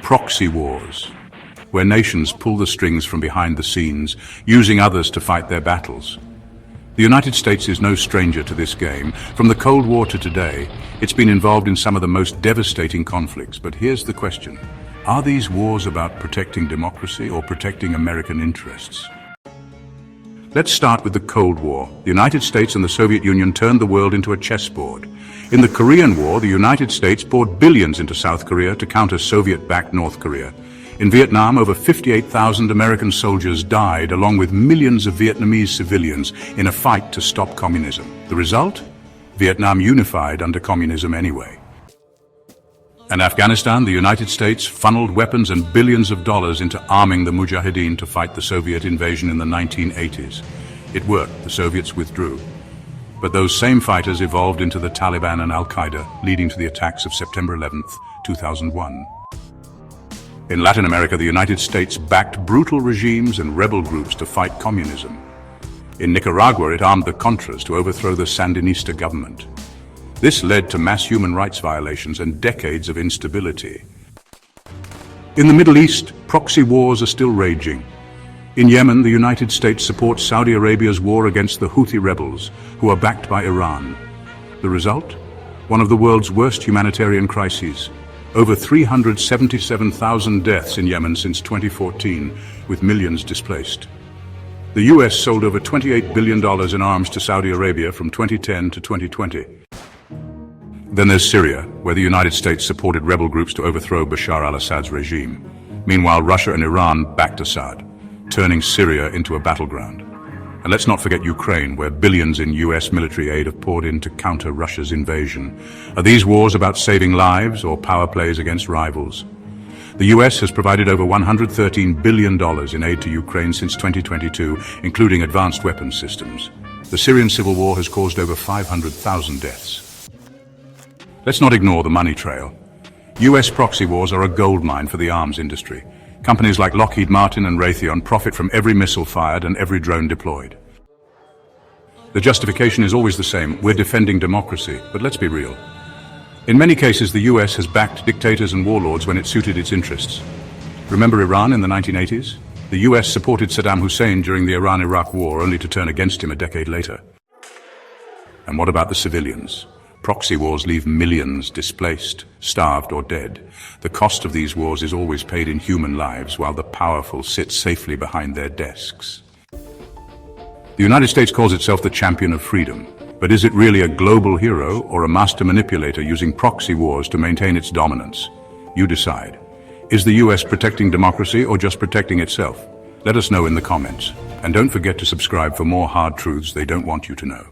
proxy wars, where nations pull the strings from behind the scenes, using others to fight their battles. The United States is no stranger to this game. From the Cold War to today, it's been involved in some of the most devastating conflicts. But here's the question. Are these wars about protecting democracy or protecting American interests? Let's start with the Cold War. The United States and the Soviet Union turned the world into a chessboard. In the Korean War, the United States poured billions into South Korea to counter Soviet-backed North Korea. In Vietnam, over 58,000 American soldiers died, along with millions of Vietnamese civilians, in a fight to stop communism. The result? Vietnam unified under communism anyway. In Afghanistan, the United States funneled weapons and billions of dollars into arming the Mujahideen to fight the Soviet invasion in the 1980s. It worked, the Soviets withdrew. But those same fighters evolved into the Taliban and Al-Qaeda, leading to the attacks of September 11th, 2001. In Latin America, the United States backed brutal regimes and rebel groups to fight communism. In Nicaragua, it armed the Contras to overthrow the Sandinista government. This led to mass human rights violations and decades of instability. In the Middle East, proxy wars are still raging. In Yemen, the United States supports Saudi Arabia's war against the Houthi rebels, who are backed by Iran. The result? One of the world's worst humanitarian crises. Over 377,000 deaths in Yemen since 2014, with millions displaced. The US sold over $28 billion in arms to Saudi Arabia from 2010 to 2020. Then there's Syria, where the United States supported rebel groups to overthrow Bashar al-Assad's regime. Meanwhile, Russia and Iran backed Assad, turning Syria into a battleground. And let's not forget Ukraine, where billions in US military aid have poured in to counter Russia's invasion. Are these wars about saving lives or power plays against rivals? The US has provided over $113 billion in aid to Ukraine since 2022, including advanced weapons systems. The Syrian civil war has caused over 500,000 deaths. Let's not ignore the money trail. US proxy wars are a goldmine for the arms industry. Companies like Lockheed Martin and Raytheon profit from every missile fired and every drone deployed. The justification is always the same. We're defending democracy, but let's be real. In many cases, the US has backed dictators and warlords when it suited its interests. Remember Iran in the 1980s? The US supported Saddam Hussein during the Iran-Iraq War, only to turn against him a decade later. And what about the civilians? Proxy wars leave millions displaced, starved, or dead. The cost of these wars is always paid in human lives, while the powerful sit safely behind their desks. The United States calls itself the champion of freedom. But is it really a global hero or a master manipulator using proxy wars to maintain its dominance? You decide. Is the US protecting democracy or just protecting itself? Let us know in the comments. And don't forget to subscribe for more hard truths they don't want you to know.